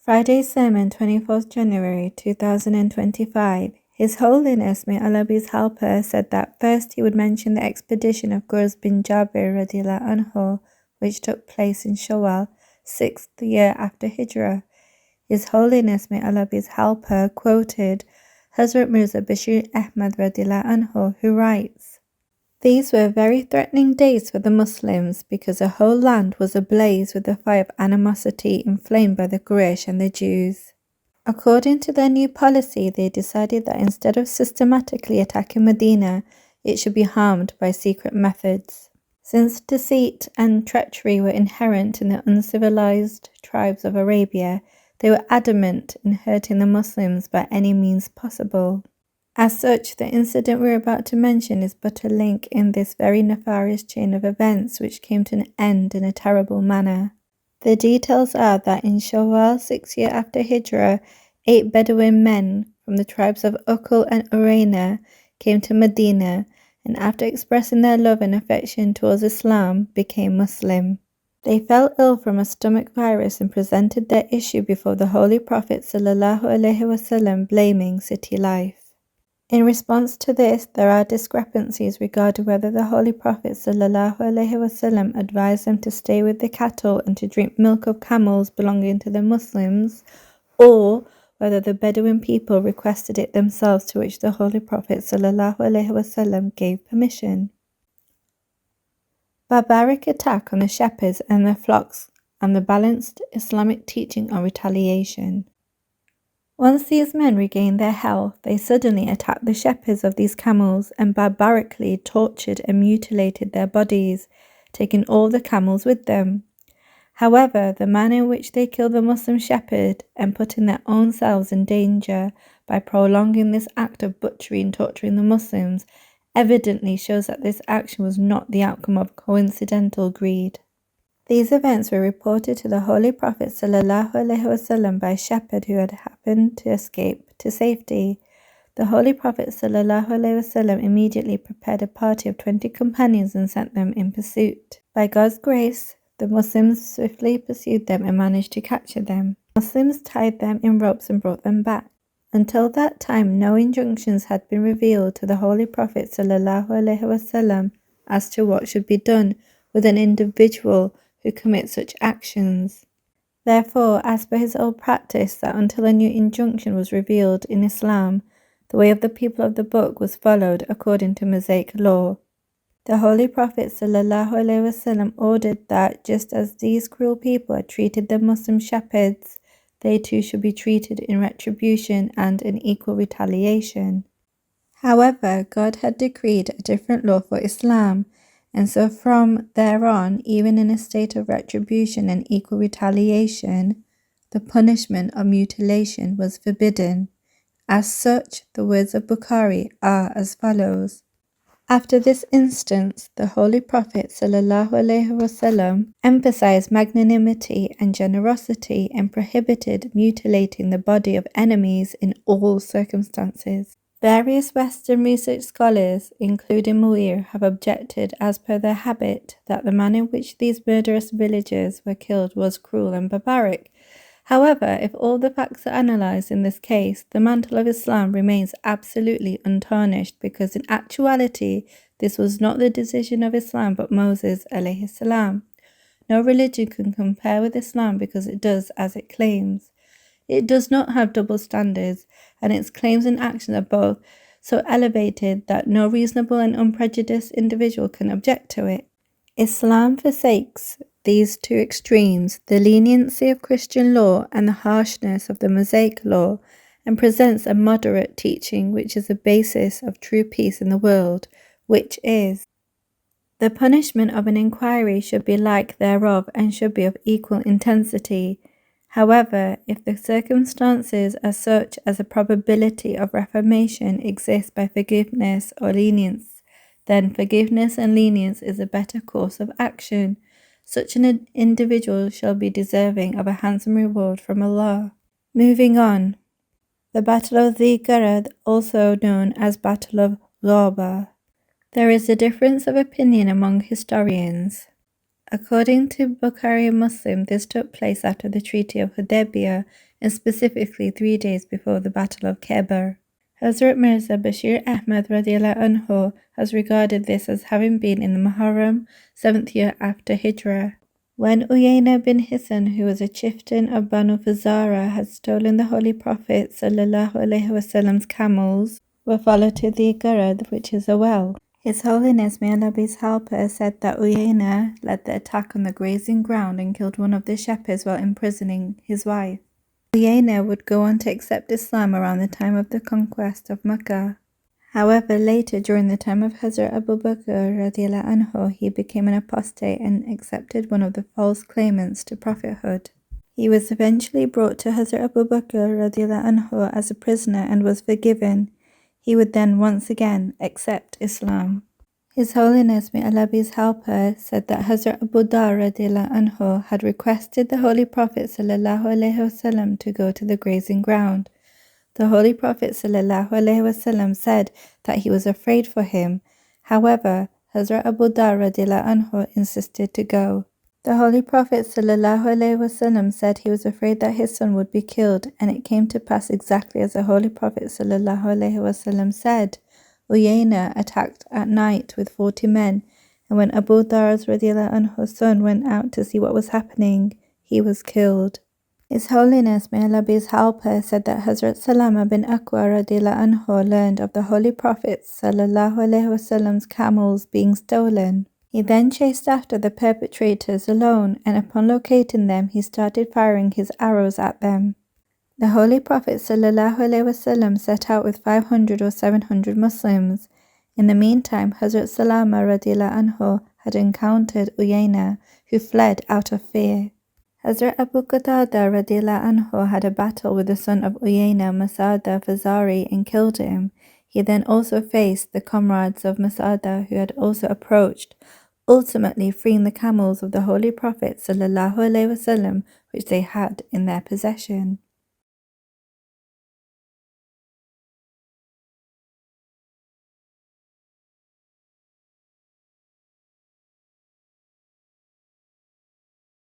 Friday's sermon, 24th January 2025. His Holiness, may Allah be his helper, said that first he would mention the expedition of Gurz bin Jabir radiallahu anhu, which took place in Shawwal, 6th year after Hijrah. His Holiness, may Allah be his helper, quoted Hazrat Mirza Bashir Ahmad radiallahu anhu, who writes, "These were very threatening days for the Muslims because the whole land was ablaze with the fire of animosity inflamed by the Quraysh and the Jews. According to their new policy, they decided that instead of systematically attacking Medina, it should be harmed by secret methods. Since deceit and treachery were inherent in the uncivilized tribes of Arabia, they were adamant in hurting the Muslims by any means possible. As such, the incident we're about to mention is but a link in this very nefarious chain of events which came to an end in a terrible manner. The details are that in Shawwal, 6th year after Hijrah, 8 Bedouin men from the tribes of Ukl and Urayna came to Medina and after expressing their love and affection towards Islam, became Muslim. They fell ill from a stomach virus and presented their issue before the Holy Prophet ﷺ, blaming city life. In response to this, there are discrepancies regarding whether the Holy Prophet ﷺ advised them to stay with the cattle and to drink milk of camels belonging to the Muslims, or whether the Bedouin people requested it themselves, to which the Holy Prophet ﷺ gave permission. Barbaric attack on the shepherds and their flocks and the balanced Islamic teaching on retaliation. Once these men regained their health, they suddenly attacked the shepherds of these camels and barbarically tortured and mutilated their bodies, taking all the camels with them. However, the manner in which they killed the Muslim shepherd and putting their own selves in danger by prolonging this act of butchery and torturing the Muslims evidently shows that this action was not the outcome of coincidental greed. These events were reported to the Holy Prophet ﷺ by a shepherd who had happened to escape to safety. The Holy Prophet ﷺ immediately prepared a party of 20 companions and sent them in pursuit. By God's grace, the Muslims swiftly pursued them and managed to capture them. Muslims tied them in ropes and brought them back. Until that time, no injunctions had been revealed to the Holy Prophet ﷺ as to what should be done with an individual who commit such actions. Therefore, as per his old practice that until a new injunction was revealed in Islam, the way of the people of the book was followed according to Mosaic law. The Holy Prophet ﷺ ordered that just as these cruel people had treated the Muslim shepherds, they too should be treated in retribution and in equal retaliation. However, God had decreed a different law for Islam, and so from there on, even in a state of retribution and equal retaliation, the punishment of mutilation was forbidden. As such, the words of Bukhari are as follows. After this instance, the Holy Prophet ﷺ emphasized magnanimity and generosity and prohibited mutilating the body of enemies in all circumstances. Various Western research scholars, including Muir, have objected, as per their habit, that the manner in which these murderous villagers were killed was cruel and barbaric. However, if all the facts are analysed in this case, the mantle of Islam remains absolutely untarnished, because in actuality, this was not the decision of Islam but Moses alayhi salam. No religion can compare with Islam because it does as it claims. It does not have double standards, and its claims and actions are both so elevated that no reasonable and unprejudiced individual can object to it. Islam forsakes these two extremes, the leniency of Christian law and the harshness of the Mosaic law, and presents a moderate teaching which is the basis of true peace in the world, which is: the punishment of an inquiry should be like thereof and should be of equal intensity. However, if the circumstances are such as a probability of reformation exists by forgiveness or lenience, then forgiveness and lenience is a better course of action. Such an individual shall be deserving of a handsome reward from Allah. Moving on. The Battle of Dhi Qarad, also known as Battle of Ghaba. There is a difference of opinion among historians. According to Bukhari Muslim, this took place after the Treaty of Hudaybiyah and specifically 3 days before the Battle of Khyber. Hazrat Mirza Bashir Ahmad radiallahu anhu has regarded this as having been in the Muharram, 7th year after Hijrah, when Uyayna bin Hisan, who was a chieftain of Banu Fazara, had stolen the Holy Prophet ﷺ's camels, were followed to Dhi Qarad, which is a well. His Holiness, may Allah be his helper, said that Uyayna led the attack on the grazing ground and killed one of the shepherds while imprisoning his wife. Uyayna would go on to accept Islam around the time of the conquest of Mecca. However, later during the time of Hazrat Abu Bakr radiallahu anhu, he became an apostate and accepted one of the false claimants to prophethood. He was eventually brought to Hazrat Abu Bakr radiallahu anhu as a prisoner and was forgiven. He would then once again accept Islam. His Holiness, may Allah be his helper, said that Hazrat Abu Dar radiallahu anhu had requested the Holy Prophet ﷺ to go to the grazing ground. The Holy Prophet ﷺ said that he was afraid for him. However, Hazrat Abu Dar radiallahu anhu insisted to go. The Holy Prophet ﷺ said he was afraid that his son would be killed, and it came to pass exactly as the Holy Prophet ﷺ said. Uyayna attacked at night with 40 men, and when Abu Dar's radiallahu anhu's son went out to see what was happening, he was killed. His Holiness, may Allah be his helper, said that Hazrat Salama bin Aqwa radiallahu anhu learned of the Holy Prophet ﷺ's camels being stolen. He then chased after the perpetrators alone, and upon locating them, he started firing his arrows at them. The Holy Prophet ﷺ set out with 500 or 700 Muslims. In the meantime, Hazrat Salama radiallahu anhu had encountered Uyayna, who fled out of fear. Hazrat Abu Qatada radiallahu anhu had a battle with the son of Uyayna, Masada Fazari, and killed him. He then also faced the comrades of Masada, who had also approached, ultimately freeing the camels of the Holy Prophet ﷺ, which they had in their possession.